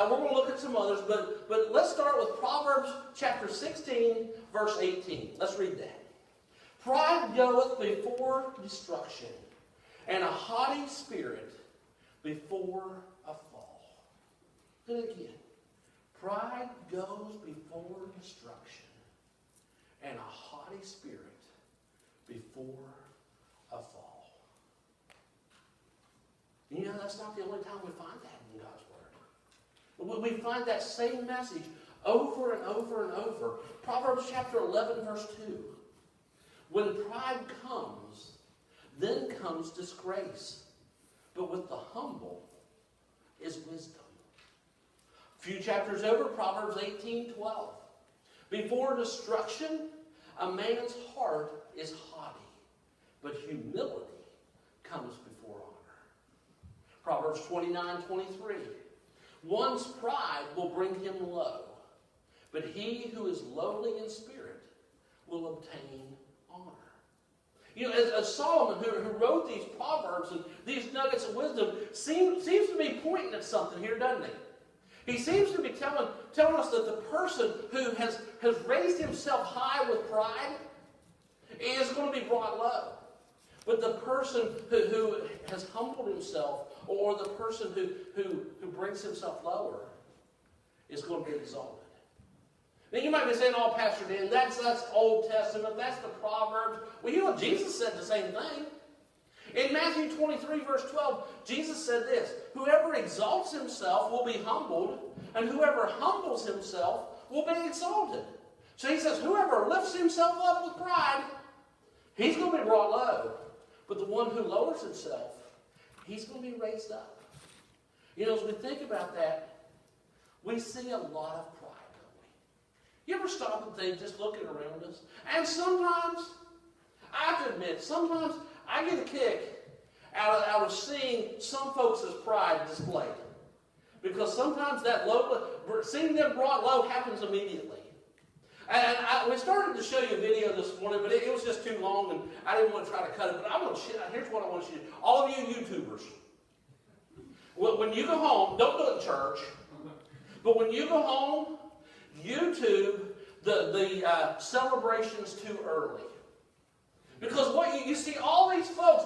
We're going to look at some others, but let's start with Proverbs chapter 16, verse 18. Let's read that. Pride goeth before destruction, and a haughty spirit before a fall. Do it again. Pride goes before destruction, and a haughty spirit before a fall. You know, that's not the only time we find that in God's Word. We find that same message over and over and over. Proverbs chapter 11, verse 2. When pride comes, then comes disgrace. But with the humble is wisdom. A few chapters over, Proverbs 18:12. Before destruction, a man's heart is haughty, but humility comes before honor. Proverbs 29:23. One's pride will bring him low, but he who is lowly in spirit will obtain honor. You know, as Solomon, who wrote these proverbs and these nuggets of wisdom, seems to be pointing at something here, doesn't he? He seems to be telling us that the person who has raised himself high with pride is going to be brought low. But the person who has humbled himself, or the person who brings himself lower, is going to be exalted. Now you might be saying, oh, Pastor Dan, that's Old Testament, that's the Proverbs. Well, you know, Jesus said the same thing. In Matthew 23, verse 12, Jesus said this, whoever exalts himself will be humbled, and whoever humbles himself will be exalted. So he says, whoever lifts himself up with pride, he's going to be brought low. But the one who lowers himself, he's going to be raised up. You know, as we think about that, we see a lot of pride. You ever stop and think, just looking around us? And sometimes, I have to admit, sometimes I get a kick out of seeing some folks' pride displayed. Because sometimes that seeing them brought low happens immediately. And we started to show you a video this morning, but it was just too long, and I didn't want to try to cut it. But here's what I want you to do. All of you YouTubers, when you go home, don't do it in church, but when you go home, YouTube the celebrations too early. Because what you see all these folks,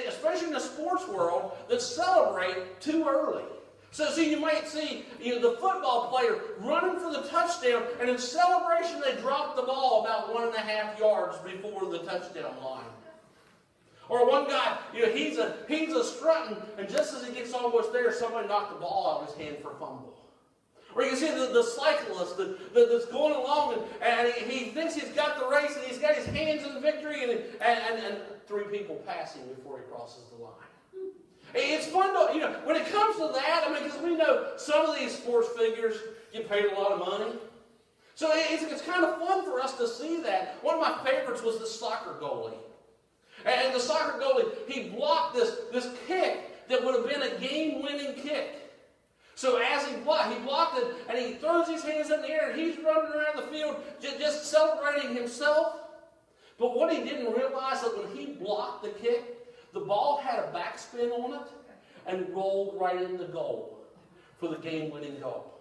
especially in the sports world, that celebrate too early. So you might see the football player running for the touchdown, and in celebration they drop the ball about 1.5 yards before the touchdown line. Or one guy, he's a strutting, and just as he gets almost there, somebody knocked the ball out of his hand for a fumble. Or you can see the cyclist that's going along, and he thinks he's got the race, and he's got his hands in victory, and 3 people passing before he crosses the line. It's fun to, when it comes to that, because we know some of these sports figures get paid a lot of money. So it's kind of fun for us to see that. One of my favorites was the soccer goalie. And the soccer goalie, he blocked this kick that would have been a game-winning kick. So as he blocked it, and he throws his hands in the air, and he's running around the field just celebrating himself. But what he didn't realize is that when he blocked the kick, the ball had a backspin on it and rolled right in the goal for the game-winning goal.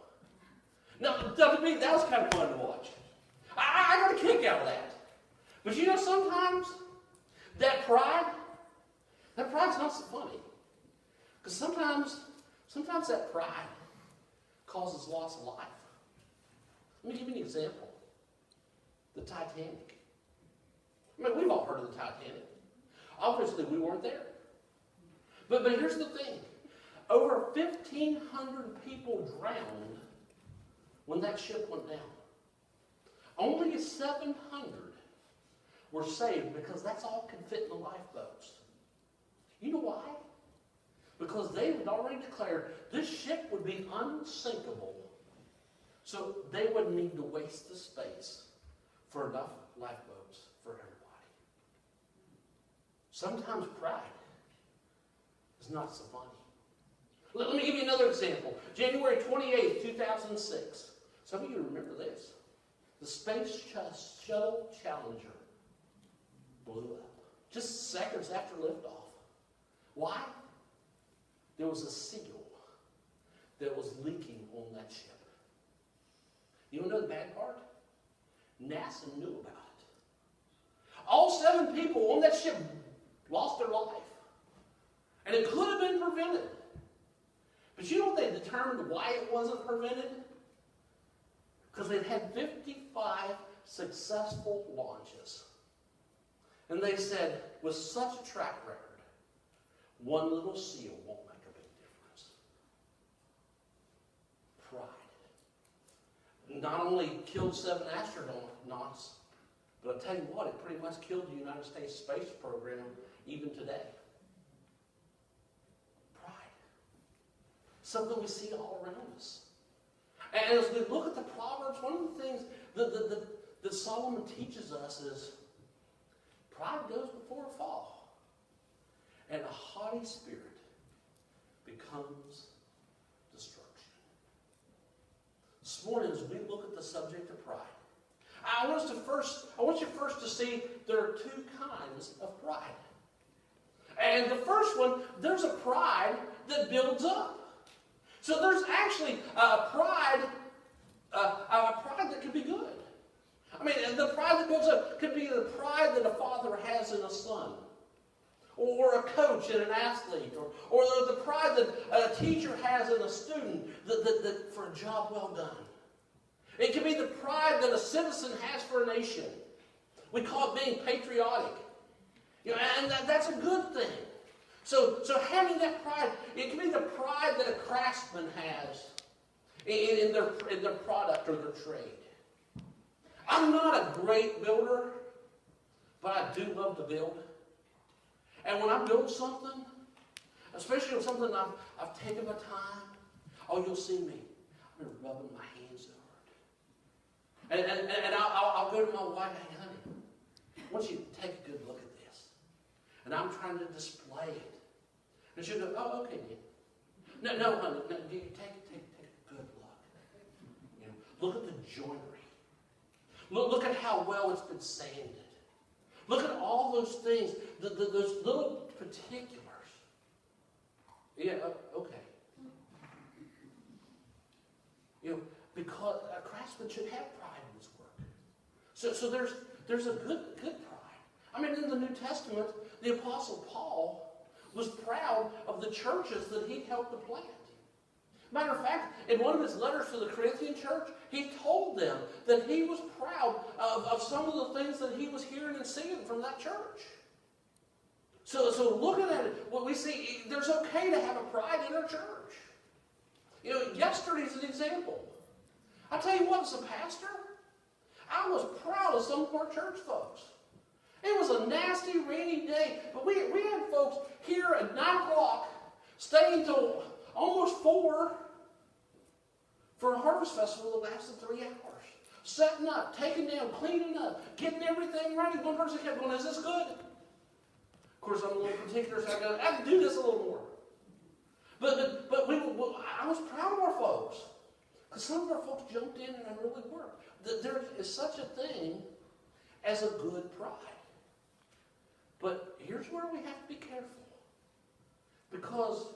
Now, to me, that was kind of fun to watch. I got a kick out of that. But sometimes that pride's not so funny. Because sometimes that pride causes loss of life. Let me give you an example. The Titanic. We've all heard of the Titanic. Obviously, we weren't there. But here's the thing. Over 1,500 people drowned when that ship went down. Only 700 were saved because that's all could fit in the lifeboats. You know why? Because they had already declared this ship would be unsinkable, so they wouldn't need to waste the space for enough lifeboats for everybody. Sometimes pride is not so funny. Let me give you another example. January 28th, 2006. Some of you remember this. The Space Shuttle Challenger blew up just seconds after liftoff. Why? There was a seal that was leaking on that ship. You want to know the bad part? NASA knew about it. All 7 people on that ship lost their life. And it could have been prevented. But you know what they determined why it wasn't prevented? Because they'd had 55 successful launches. And they said, with such a track record, one little seal won't make a big difference. Pride. Not only killed 7 astronauts, but I'll tell you what, it pretty much killed the United States space program even today. Pride. Something we see all around us. And as we look at the Proverbs, one of the things that Solomon teaches us is pride goes before a fall. And a haughty spirit becomes destruction. This morning, as we look at the subject of pride, I want you first to see there are 2 kinds of pride. And the first one, there's a pride that builds up. So there's actually a pride that can be good. I mean, the pride that builds up could be the pride that a father has in a son, or a coach in an athlete, or the pride that a teacher has in a student that for a job well done. It can be the pride that a citizen has for a nation. We call it being patriotic. And that's a good thing. So having that pride, it can be the pride that a craftsman has in their product or their trade. I'm not a great builder, but I do love to build. And when I build something, especially with something I've taken my time, you'll see me. I'm rubbing my hands over it. And I'll go to my wife, hey, honey, I want you to take a good look at this. And I'm trying to display it. And she'll go, oh, okay, Dan. No, honey, no, you take a good look. Look at the joinery. Look at how well it's been sanded. Look at all those things, those little particulars. Yeah, okay. Because a craftsman should have pride in his work. So there's a good pride. I mean, in the New Testament, the Apostle Paul was proud of the churches that he helped to plant. Matter of fact, in one of his letters to the Corinthian church, he told them that he was proud of some of the things that he was hearing and seeing from that church. So looking at it, what we see, there's okay to have a pride in our church. Yesterday's an example. I tell you what, as a pastor, I was proud of some of our church folks. It was a nasty, rainy day, but we had folks here at 9 o'clock staying till almost 4 for a harvest festival that lasted 3 hours. Setting up, taking down, cleaning up, getting everything ready. One person kept going, is this good? Of course, I'm a little particular, so I can do this a little more. But I was proud of our folks. Because some of our folks jumped in and really worked. There is such a thing as a good pride. But here's where we have to be careful. Because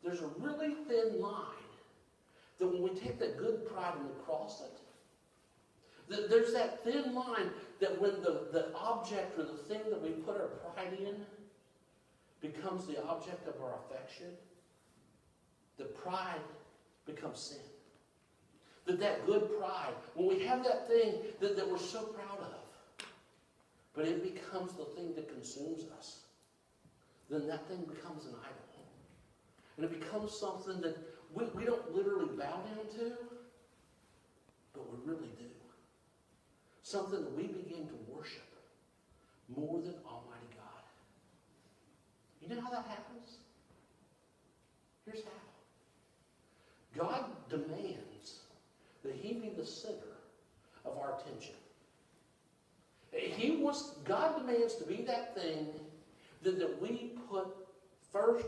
there's a really thin line that when we take that good pride and we cross it, there's that thin line that when the object or the thing that we put our pride in becomes the object of our affection, the pride becomes sin. That good pride, when we have that thing that we're so proud of, but it becomes the thing that consumes us, then that thing becomes an idol. And it becomes something that we don't literally bow down to, but we really do. Something that we begin to worship more than Almighty God. You know how that happens? Here's how. God demands that He be the center of our attention. God demands to be that thing that we put first,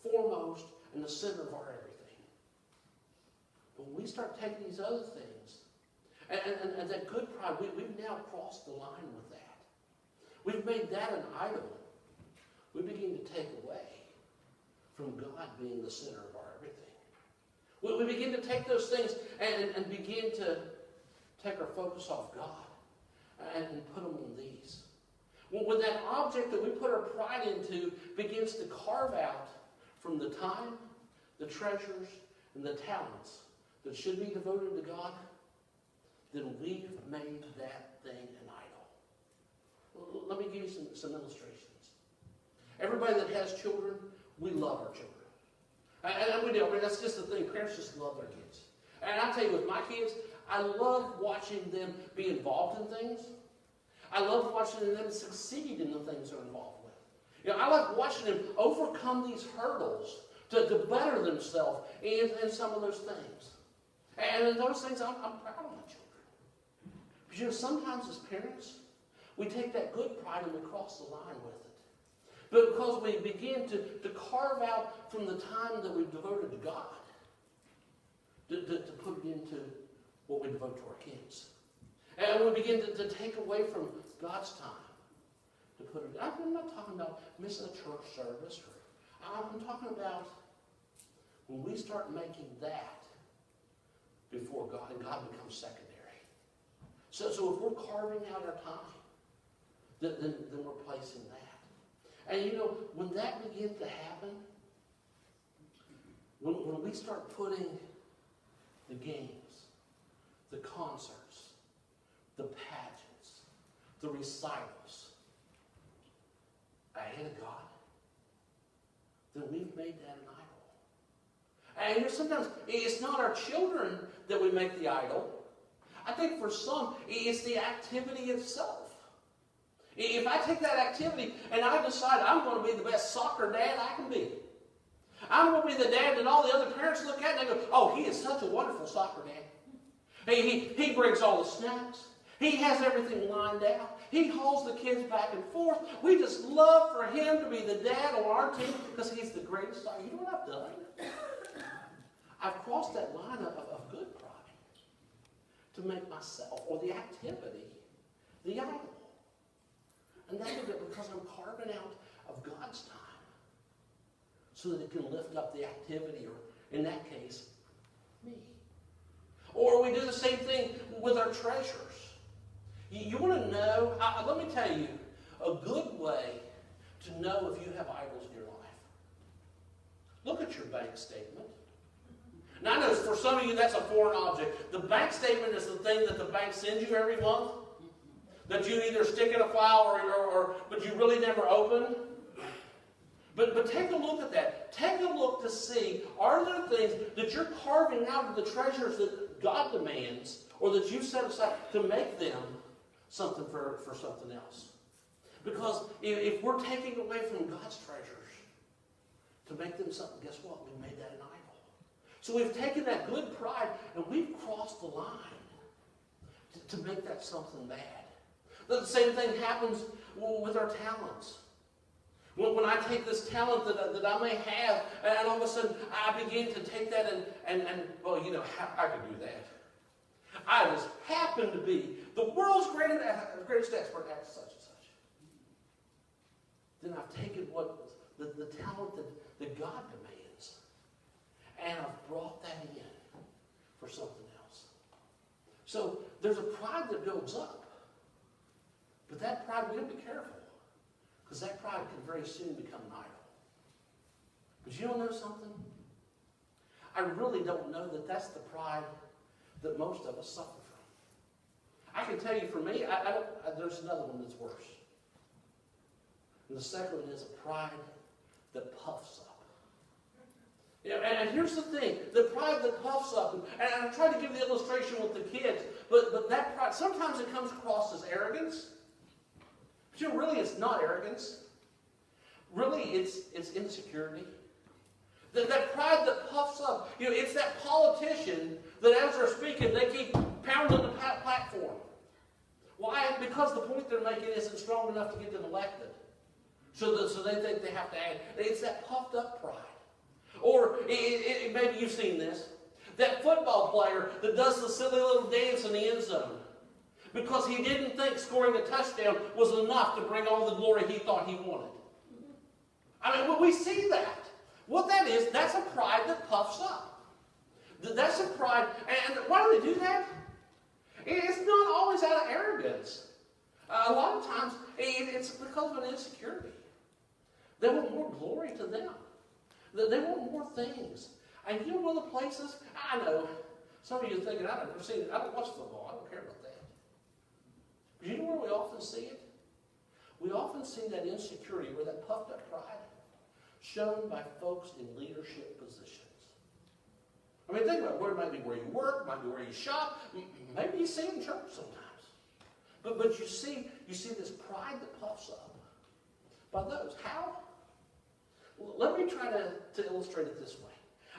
foremost, in the center of our everything. But when we start taking these other things, and that good pride, we've now crossed the line with that. We've made that an idol. We begin to take away from God being the center of our everything. We begin to take those things and begin to take our focus off God and put them on these. When that object that we put our pride into begins to carve out from the time, the treasures, and the talents that should be devoted to God, then we've made that thing an idol. Let me give you some illustrations. Everybody that has children, we love our children. And we do. I mean, that's just the thing. Parents just love their kids. And I tell you, with my kids, I love watching them be involved in things. I love watching them succeed in the things they're involved with. You know, I like watching them overcome these hurdles to better themselves in some of those things. And in those things, I'm proud of my children. But you know, sometimes as parents, we take that good pride and we cross the line with it. But because we begin to carve out from the time that we've devoted to God, to put it into what we devote to our kids. And we begin to take away from God's time to put it. I'm not talking about missing a church service. I'm talking about when we start making that before God, and God becomes secondary. So if we're carving out our time, then we're placing that. And you know, when that begins to happen, when we start putting the games, the concerts, the pageants, the recitals ahead of God, then we've made that an idol. And you know, sometimes it's not our children that we make the idol. I think for some, it's the activity itself. If I take that activity and I decide I'm going to be the best soccer dad I can be, I'm going to be the dad that all the other parents look at and they go, oh, he is such a wonderful soccer dad. He brings all the snacks. He has everything lined out. He hauls the kids back and forth. We just love for him to be the dad on our team because he's the greatest. You know what I've done? I've crossed that line of good pride to make myself or the activity the idol. And that is because I'm carving out of God's time so that it can lift up the activity, or in that case, me. Or we do the same thing with our treasures. You want to know, let me tell you, a good way to know if you have idols in your life. Look at your bank statement. Now I know for some of you that's a foreign object. The bank statement is the thing that the bank sends you every month, that you either stick in a file or but you really never open. But take a look at that. Take a look to see, are there things that you're carving out of the treasures that God demands or that you set aside to make them something for something else? Because if we're taking away from God's treasures to make them something, guess what? We made that an idol. So we've taken that good pride and we've crossed the line to make that something bad. The same thing happens with our talents. When I take this talent that I may have, and all of a sudden I begin to take that and well, you know, I can do that. I just happen to be the world's greatest expert at such and such. Then I've taken what the talent that God demands, and I've brought that in for something else. So there's a pride that builds up. But that pride, we have to be careful, because that pride can very soon become an idol. But you don't know something? I really don't know that that's the pride that most of us suffer from. I can tell you for me, there's another one that's worse. And the second one is a pride that puffs up. You know, and here's the thing, the pride that puffs up, and I try to give the illustration with the kids, but that pride, sometimes it comes across as arrogance. But you know, really it's not arrogance. Really it's insecurity. That pride that puffs up, you know, it's that politician that as they're speaking, they keep pounding the platform. Why? Because the point they're making isn't strong enough to get them elected. So they think they have to add. It's that puffed up pride. Or maybe you've seen this. That football player that does the silly little dance in the end zone. Because he didn't think scoring a touchdown was enough to bring all the glory he thought he wanted. I mean, we see that. What that is, that's a pride that puffs up. That's a pride. And why do they do that? It's not always out of arrogance. A lot of times, it's because of an insecurity. They want more glory to them. They want more things. And you know one of the places, I know, some of you are thinking, I don't watch football, I don't care about that. But you know where we often see it? We often see that insecurity, or that puffed up pride, shown by folks in leadership positions. I mean, think about it. It might be where you work, it might be where you shop, maybe you see it in church sometimes. But you see this pride that puffs up by those. How? Well, let me try to illustrate it this way.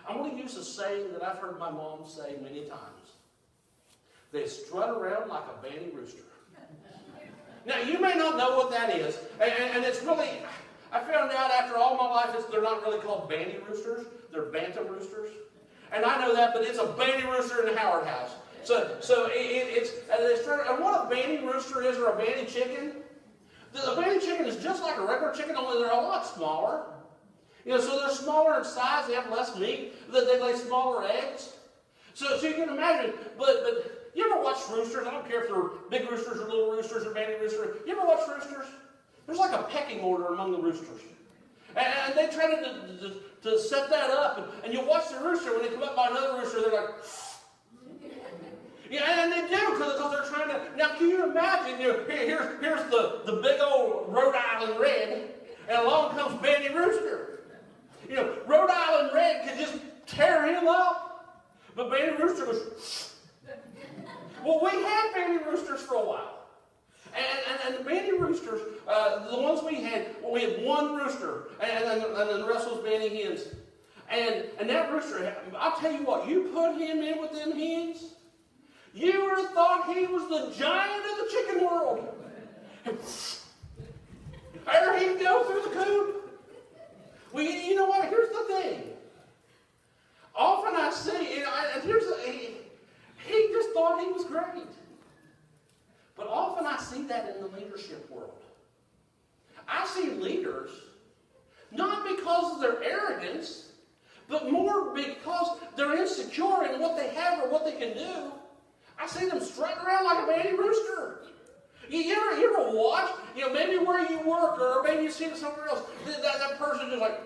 I'm going to use a saying that I've heard my mom say many times. They strut around like a banty rooster. Now, you may not know what that is, and it's really, I found out after all my life, they're not really called banty roosters, they're bantam roosters. And I know that, but it's a banty rooster in the Howard house. So it's, and what a banty rooster is, or a banty chicken, the banty chicken is just like a regular chicken, only they're a lot smaller. So they're smaller in size, they have less meat, they lay smaller eggs. So you can imagine, but you ever watch roosters? I don't care if they're big roosters or little roosters or banty roosters. You ever watch roosters? There's like a pecking order among the roosters. And they try to set that up. And you watch the rooster, when they come up by another rooster, they're like, yeah, and they do, because they're trying to. Now, can you imagine, here's the big old Rhode Island Red, and along comes Banty Rooster. Rhode Island Red could just tear him up, but Banty Rooster was. Well, we had Banty Roosters for a while. And the Banty Roosters, the ones we had one rooster, and then the rest was Banty hens. And that rooster, I'll tell you what, you put him in with them hens, you would have thought he was the giant of the chicken world. There he'd go through the coop. Well, you know what? Here's the thing. Often I see, he just thought he was great. But often I see that in the leadership world. I see leaders, not because of their arrogance, but more because they're insecure in what they have or what they can do. I see them strutting around like a banty rooster. You ever watch, maybe where you work, or maybe you see it somewhere else, that person just like,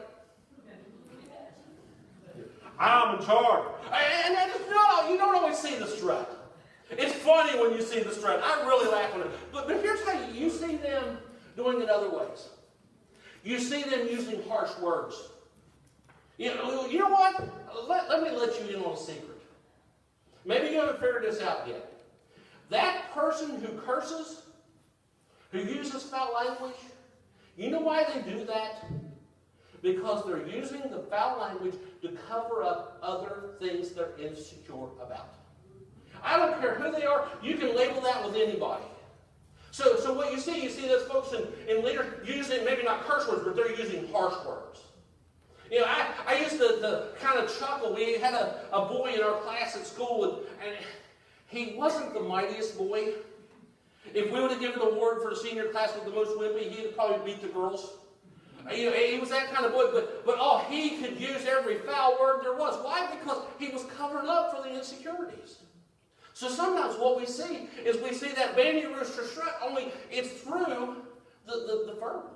I'm in charge. And no, you don't always see the strut. It's funny when you see the strut. I really laugh when it. But here's how you see them doing it other ways. You see them using harsh words. You know what? Let me let you in on a secret. Maybe you haven't figured this out yet. That person who curses, who uses foul language, you know why they do that? Because they're using the foul language to cover up other things they're insecure about. I don't care who they are, you can label that with anybody. So what you see those folks in leaders using maybe not curse words, but they're using harsh words. I used to kind of chuckle. We had a boy in our class at school, and he wasn't the mightiest boy. If we would have given an award for the senior class with the most wimpy, he'd have probably beat the girls. He was that kind of boy, but he could use every foul word there was. Why? Because he was covering up for the insecurities. So sometimes what we see is we see that banty rooster strut, only it's through the verbal.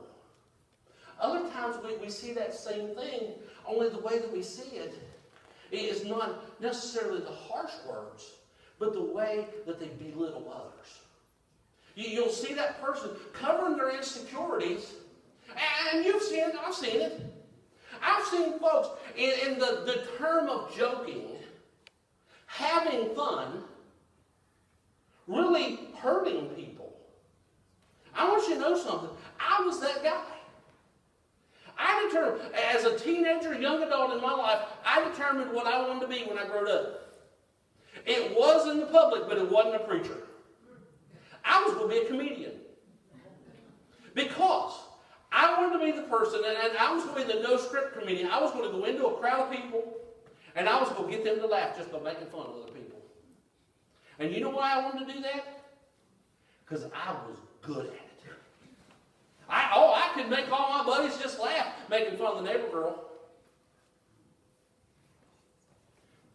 Other times we see that same thing, only the way that we see it is not necessarily the harsh words, but the way that they belittle others. You'll see that person covering their insecurities, and you've seen it, I've seen it. I've seen folks in the term of joking, having fun, really hurting people. I want you to know something. I was that guy. I determined, as a teenager, young adult in my life, I determined what I wanted to be when I grew up. It was in the public, but it wasn't a preacher. I was going to be a comedian. Because I wanted to be the person, and I was going to be the no-script comedian. I was going to go into a crowd of people, and I was going to get them to laugh just by making fun of other people. And you know why I wanted to do that? Because I was good at it. I could make all my buddies just laugh making fun of the neighbor girl.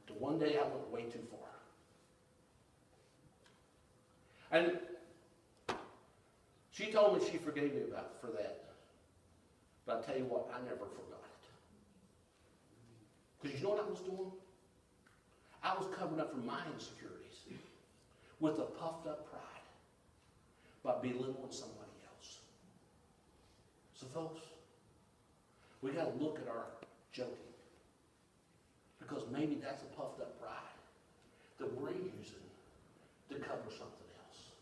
Don't one day I went way too far. And she told me she forgave me for that. But I tell you what, I never forgot it. Because you know what I was doing? I was covering up for my insecurities with a puffed up pride by belittling somebody else. So folks, we got to look at our joking. Because maybe that's a puffed up pride that we're using to cover something else.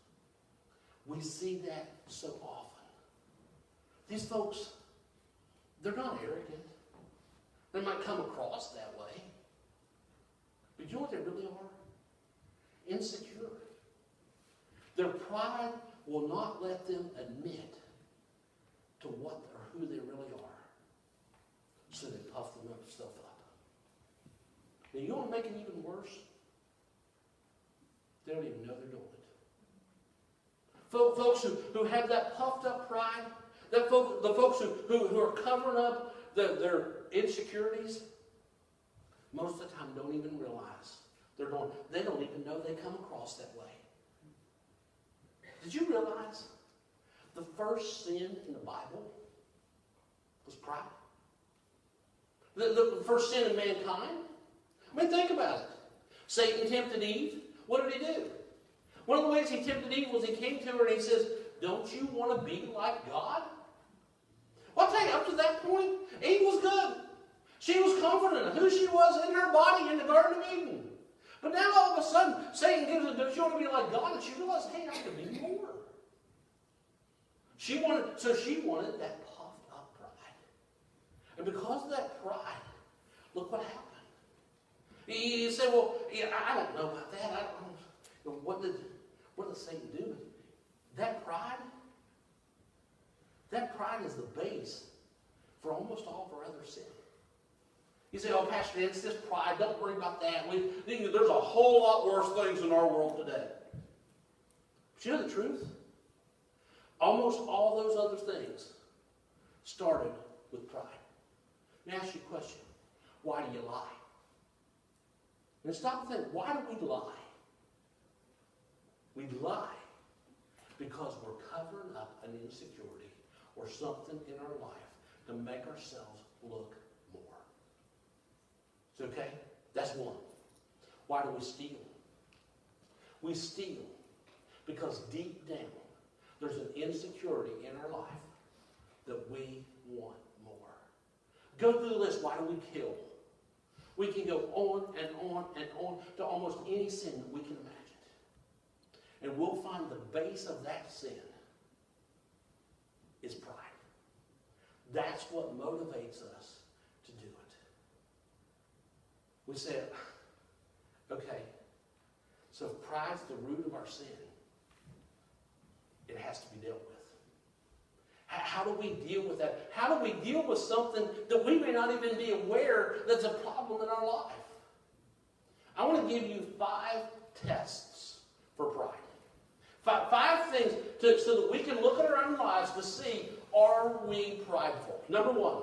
We see that so often. These folks, they're not arrogant. They might come across that way. But you know what they really are? Insecure. Their pride will not let them admit to what or who they really are. So they puff themselves up. Now, you want to make it even worse? They don't even know they're doing it. Folks who have that puffed up pride, the folks who are covering up their insecurities, most of the time don't even realize they don't even know they come across that way. Did you realize the first sin in the Bible was pride? The first sin in mankind? I mean, think about it. Satan tempted Eve. What did he do? One of the ways he tempted Eve was he came to her and he says, don't you want to be like God? Well, I'll tell you, up to that point, Eve was good. She was confident of who she was in her body in the Garden of Eden. But now all of a sudden, Satan gives her, don't you want to be like God? And she realized, hey, I can be more. She wanted that puffed up pride. And because of that pride, look what happened. You say, well, yeah, I don't know about that. I don't know. What did Satan do? That pride is the base for almost all of our other sin. You say, oh, Pastor, it's just pride. Don't worry about that. There's a whole lot worse things in our world today. But you know the truth? Almost all those other things started with pride. Let me ask you a question. Why do you lie? And stop and think, why do we lie? We lie because we're covering up an insecurity or something in our life to make ourselves look more. It's okay? That's one. Why do we steal? We steal because deep down there's an insecurity in our life that we want more. Go through the list. Why do we kill? We can go on and on and on to almost any sin that we can imagine. And we'll find the base of that sin is pride. That's what motivates us to do it. We say, okay, so if pride's the root of our sin, it has to be dealt with. How do we deal with that? How do we deal with something that we may not even be aware that's a problem in our life? I want to give you 5 tests for pride. 5 things so that we can look at our own lives to see, are we prideful? Number 1,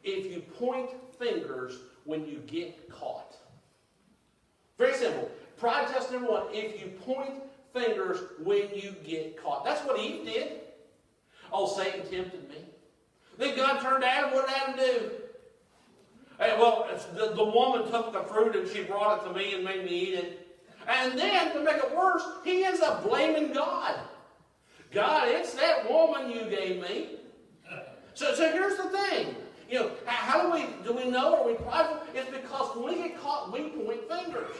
if you point fingers when you get caught. Very simple. Pride test number 1, if you point fingers when you get caught. That's what Eve did. Oh, Satan tempted me. Then God turned to Adam. What did Adam do? Hey, well, the woman took the fruit and she brought it to me and made me eat it. And then, to make it worse, he ends up blaming God. God, it's that woman you gave me. So here's the thing. You know, how do we know? Are we prideful? It's because when we get caught, we point fingers.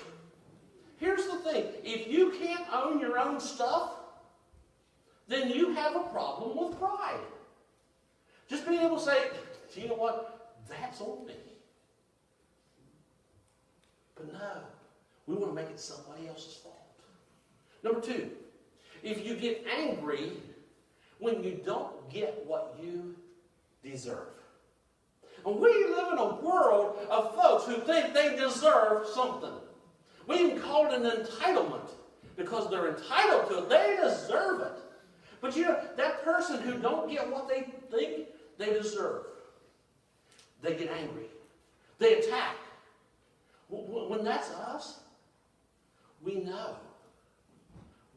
Here's the thing. If you can't own your own stuff, then you have a problem with pride. Just being able to say, you know what? That's on me. But no, we want to make it somebody else's fault. Number 2, if you get angry when you don't get what you deserve. And we live in a world of folks who think they deserve something. We even call it an entitlement because they're entitled to it. They deserve it. But you know, that person who don't get what they think they deserve, they get angry. They attack. When that's us, we know.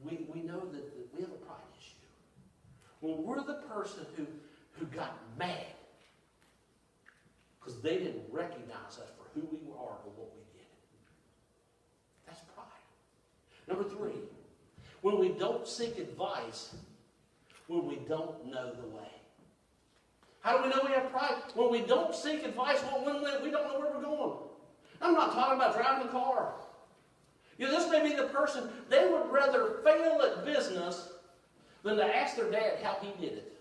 We know that we have a pride issue. When we're the person who got mad because they didn't recognize us for who we are or what we did. That's pride. Number 3, when we don't seek advice when we don't know the way. How do we know we have pride? When we don't seek advice, when we don't know where we're going. I'm not talking about driving the car. This may be the person, they would rather fail at business than to ask their dad how he did it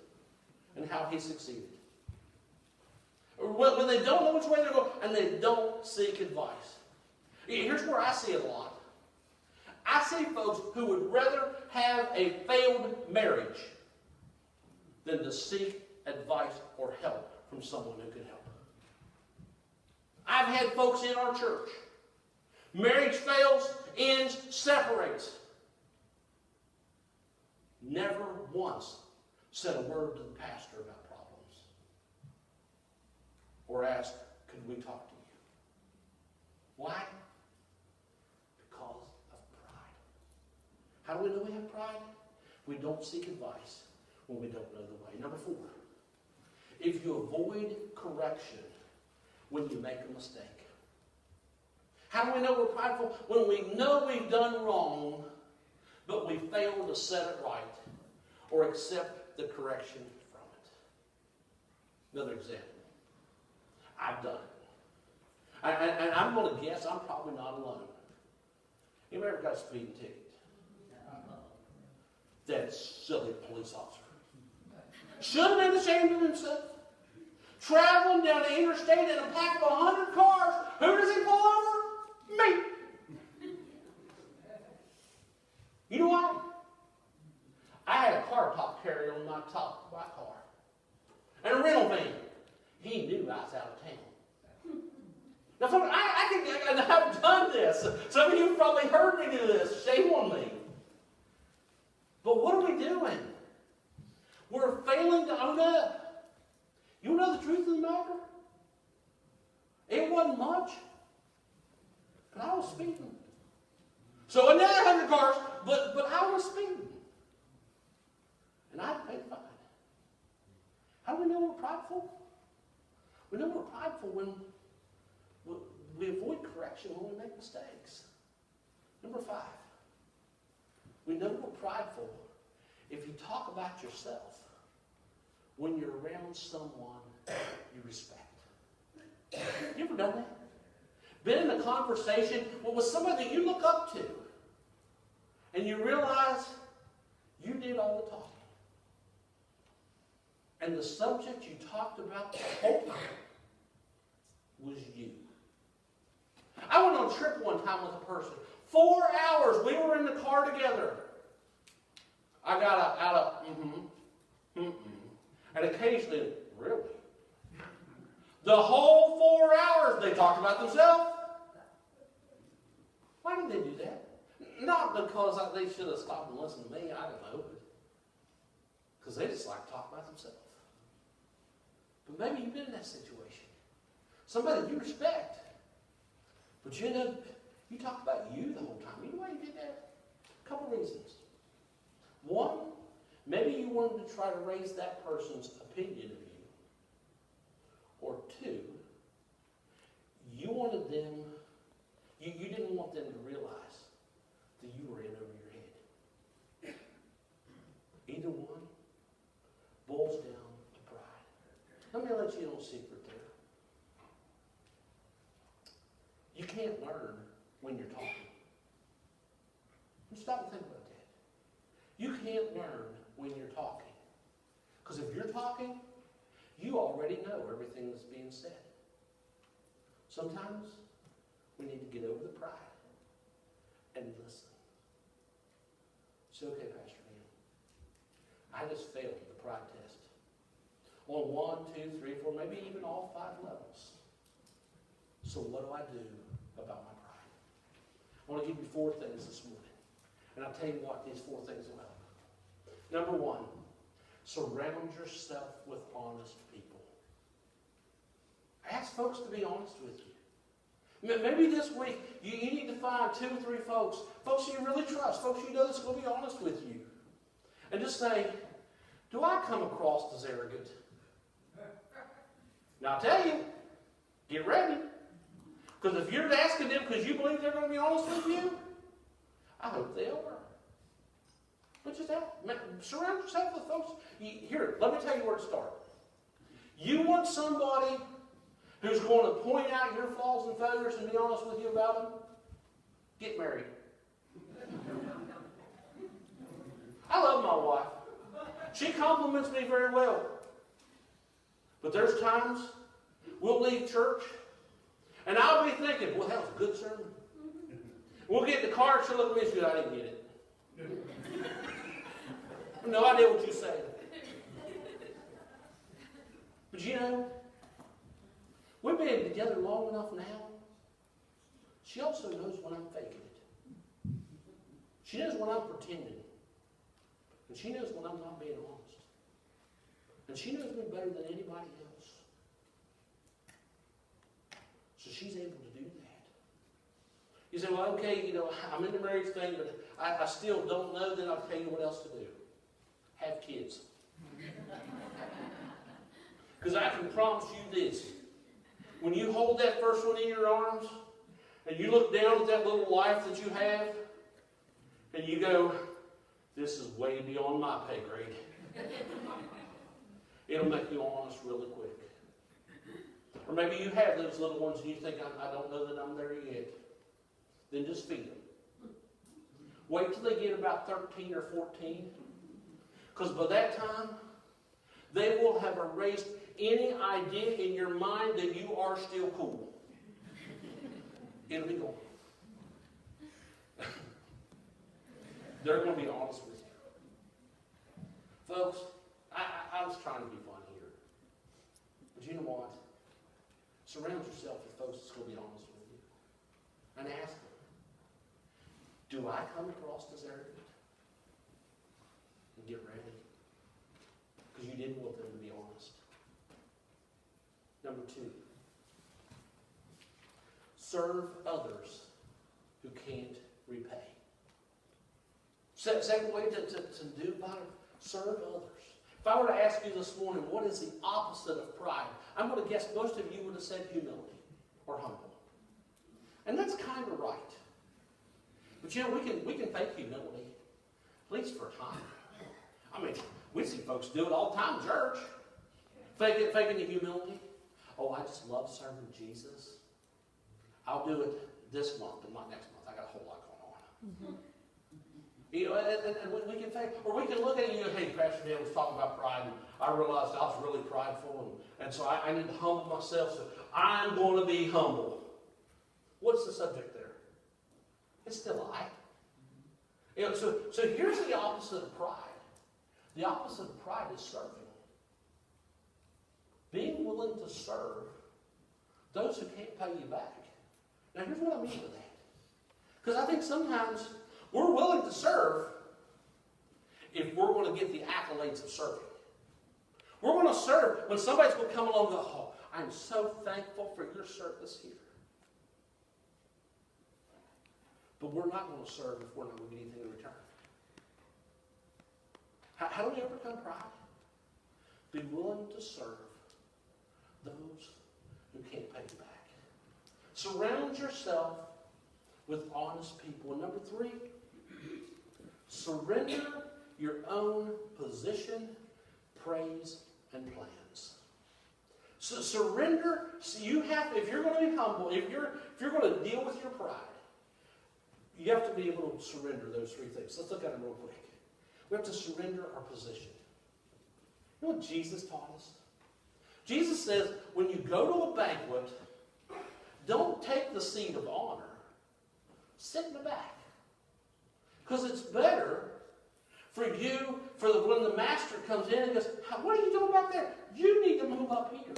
and how he succeeded. When they don't know which way they're going and they don't seek advice. Here's where I see it a lot. I see folks who would rather have a failed marriage than to seek advice or help from someone who could help. I've had folks in our church. Marriage fails, ends, separates. Never once said a word to the pastor about problems. Or asked, could we talk to you? Why? Because of pride. How do we know we have pride? We don't seek advice when we don't know the way. Number 4, if you avoid correction when you make a mistake. How do we know we're prideful? When we know we've done wrong, but we fail to set it right or accept the correction from it. Another example. I've done it. And I'm going to guess I'm probably not alone. Anybody ever got a speeding ticket? That silly police officer. Should have been ashamed of himself. Traveling down the interstate in a pack of 100 cars. Who does he pull over? Me. You know why? I had a car top carrier on my top of my car. And a rental van. He knew I was out of town. Now, folks, I've done this. Some of you have probably heard me do this. Shame on me. But what are we doing? We're failing to own up. You know the truth of the matter? It wasn't much. But I was speeding. So another 100 cars, but I was speeding. And I paid the fine. How do we know we're prideful? We know we're prideful when we avoid correction when we make mistakes. Number 5. We know we're prideful if you talk about yourself when you're around someone you respect. You ever done that? Been in a conversation with somebody that you look up to, and you realize you did all the talking. And the subject you talked about the whole time was you. I went on a trip one time with a person. 4 hours we were in the car together. I got out of and occasionally, really. The whole 4 hours they talked about themselves. Why did they do that? Not because they should have stopped and listened to me, I don't know. Because they just like to talk about themselves. But maybe you've been in that situation. Somebody you respect. But you end up, you talk about you the whole time. You know why you did that? A couple reasons. One, maybe you wanted to try to raise that person's opinion of you. Or 2, you wanted them, you didn't want them to realize that you were in over your head. Either one boils down to pride. Let me let you know a secret there. You can't learn when you're talking. Stop and think about that. You can't learn when you're talking. Because if you're talking, you already know everything that's being said. Sometimes we need to get over the pride and listen. Say, okay, Pastor Dan, I just failed the pride test. On 1, 2, 3, 4, maybe even all 5 levels. So what do I do about my pride? I want to give you 4 things this morning. And I'll tell you what, these 4 things will help. Number 1, surround yourself with honest people. Ask folks to be honest with you. Maybe this week you need to find 2 or 3 folks you really trust, folks you know that's going to be honest with you. And just say, do I come across as arrogant? Now I'll tell you, get ready. Because if you're asking them because you believe they're going to be honest with you, I hope they are. But just surround yourself with folks. Here, let me tell you where to start. You want somebody who's going to point out your flaws and failures and be honest with you about them? Get married. I love my wife. She compliments me very well. But there's times we'll leave church and I'll be thinking, well, that was a good sermon. We'll get in the car and she'll look at me and she'll go, I didn't get it. I have no idea what you said. But you know, we've been together long enough now. She also knows when I'm faking it. She knows when I'm pretending. And she knows when I'm not being honest. And she knows me better than anybody else. So she's able to do that. You say, well, okay, I'm in the marriage thing, but I still don't know. Then I'll tell you what else to do. Have kids. Because I can promise you this. When you hold that first one in your arms, and you look down at that little life that you have, and you go, this is way beyond my pay grade. It'll make you honest really quick. Or maybe you have those little ones and you think, I don't know that I'm there yet. Then just feed them. Wait till they get about 13 or 14. Because by that time, they will have erased any idea in your mind that you are still cool. It'll be gone. They're going to be honest with you. Folks, I was trying to be funny here. But you know what? Surround yourself with folks that's going to be honest with you. And ask them, do I come across as arrogant? And get ready. Because you didn't want them to be honest. Number 2. Serve others who can't repay. Second way to do about it, serve others. If I were to ask you this morning, what is the opposite of pride? I'm going to guess most of you would have said humility or humble. And that's kind of right. But we can fake humility, at least for a time. I mean, we see folks do it all the time in church. Faking the humility. Oh, I just love serving Jesus. I'll do it this month and not next month. I got a whole lot going on. And we can fake, or we can look at it and go, hey, Pastor Dan was talking about pride, and I realized I was really prideful, and so I need to humble myself, so I'm going to be humble. What's the subject there? It's still I. So here's the opposite of pride. The opposite of pride is serving. Being willing to serve those who can't pay you back. Now here's what I mean by that. Because I think sometimes we're willing to serve if we're going to get the accolades of serving. We're going to serve when somebody's going to come along and go, oh, I'm so thankful for your service here. But we're not going to serve if we're not going to get anything in return. How do we overcome pride? Be willing to serve those who can't pay you back. Surround yourself with honest people. And number 3, surrender your own position, praise, and plans. So surrender. So you have, if you're going to be humble, if you're going to deal with your pride, you have to be able to surrender those 3 things. Let's look at them real quick. We have to surrender our position. You know what Jesus taught us? Jesus says, when you go to a banquet, don't take the seat of honor. Sit in the back. Because it's better for you, when the master comes in and goes, what are you doing back there? You need to move up here.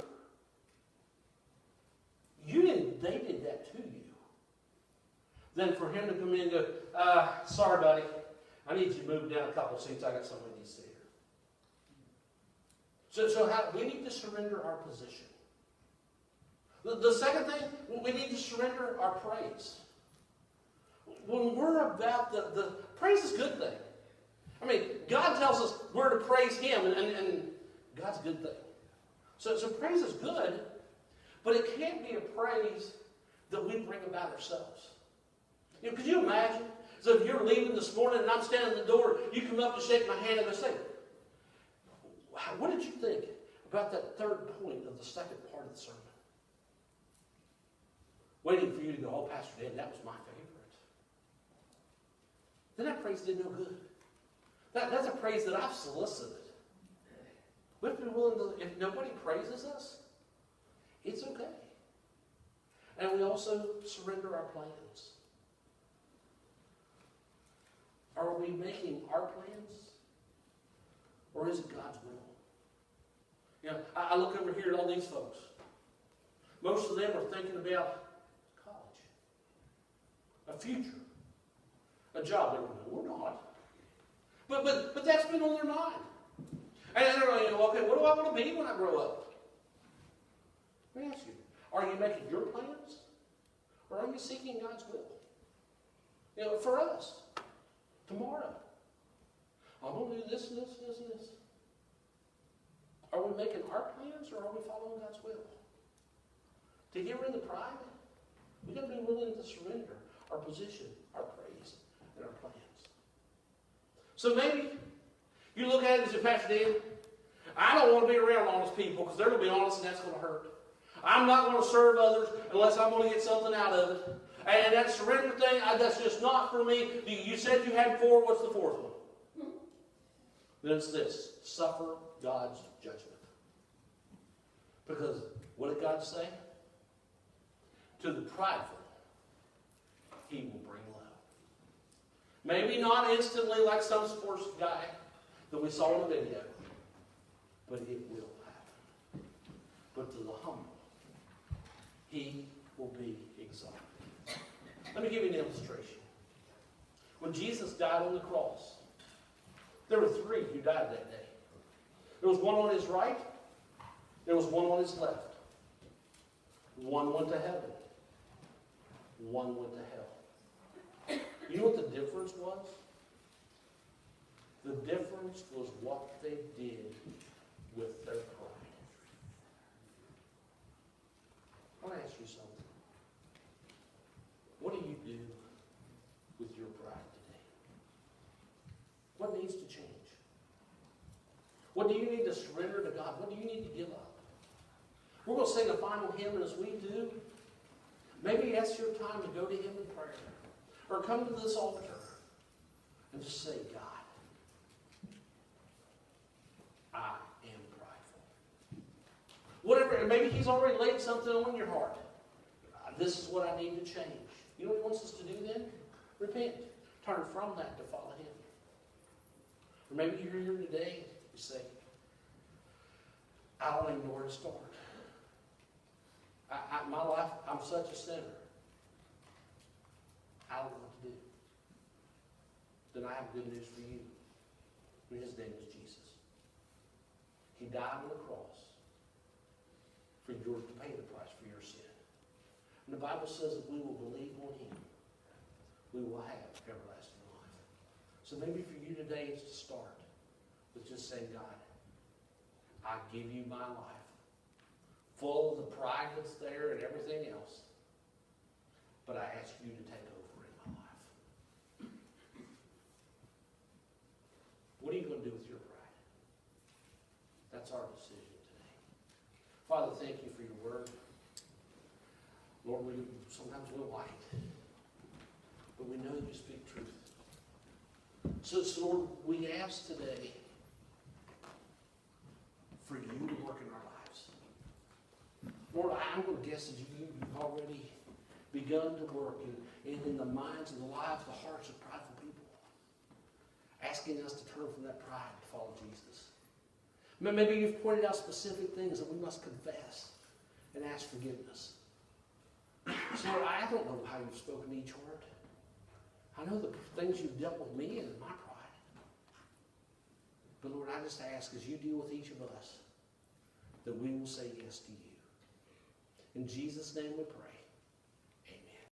They did that to you. Then for him to come in and go, sorry, buddy, I need you to move down a couple seats. I got somebody to sit here. So we need to surrender our position. The second thing, we need to surrender our praise. When we're about the praise is a good thing. I mean, God tells us we're to praise Him, and God's a good thing. So praise is good, but it can't be a praise that we bring about ourselves. You know, could you imagine? So if you're leaving this morning and I'm standing at the door, you come up to shake my hand and I say, what did you think about that third point of the second part of the sermon? Waiting for you to go, oh, Pastor Dan, that was my favorite. Then that praise did no good. That's a praise that I've solicited. We have to be willing to, if nobody praises us, it's okay. And we also surrender our plans. Are we making our plans? Or is it God's will? You know, I look over here at all these folks. Most of them are thinking about college, a future, a job. They go, no, we're not. But that's been on their mind. And they're like, okay, what do I want to be when I grow up? Let me ask you, are you making your plans? Or are you seeking God's will? You know, for us, tomorrow, I'm going to do this and this and this and this. Are we making our plans or are we following God's will? To get rid of the pride, we've got to be willing to surrender our position, our praise, and our plans. So maybe you look at it and say, Pastor Dan, I don't want to be around honest people because they're going to be honest and that's going to hurt. I'm not going to serve others unless I'm going to get something out of it. And that surrender thing, that's just not for me. You said you had 4. What's the fourth one? Then it's this. Suffer God's judgment. Because what did God say? To the prideful, He will bring low. Maybe not instantly like some sports guy that we saw in the video. But it will happen. But to the humble, He will be exalted. Let me give you an illustration. When Jesus died on the cross, there were 3 who died that day. There was one on His right. There was one on His left. One went to heaven. One went to hell. You know what the difference was? The difference was what they did with their pride. I want to ask you something. What do you do with your pride today? What needs to change? What do you need to surrender to God? What do you need to give up? We're going to sing a final hymn, and as we do, maybe it's your time to go to Him in prayer. Or come to this altar and just say, God, I am prideful. Whatever, maybe He's already laid something on your heart. This is what I need to change. You know what He wants us to do then? Repent. Turn from that to follow Him. Or maybe you're here today, you say, I don't even know where to start. My life, I'm such a sinner. I don't know what to do. Then I have good news for you. His name is Jesus. He died on the cross for yours to pay the price for your sin. And the Bible says if we will believe on Him, we will have everlasting life. So maybe for you today it's to start with just saying, God, I give you my life, full of the pride that's there and everything else. But I ask you to take over in my life. What are you going to do with your pride? That's our decision today. Father, thank you for your word. Lord, sometimes we don't like it, but we know you speak truth. So Lord, we ask today for you to work in our lives. Lord, I'm going to guess that you've already begun to work in the minds and the lives, the hearts of prideful people, asking us to turn from that pride and follow Jesus. Maybe you've pointed out specific things that we must confess and ask forgiveness. So Lord, I don't know how you've spoken to each heart. I know the things you've dealt with me and my pride. But Lord, I just ask as you deal with each of us that we will say yes to you. In Jesus' name we pray.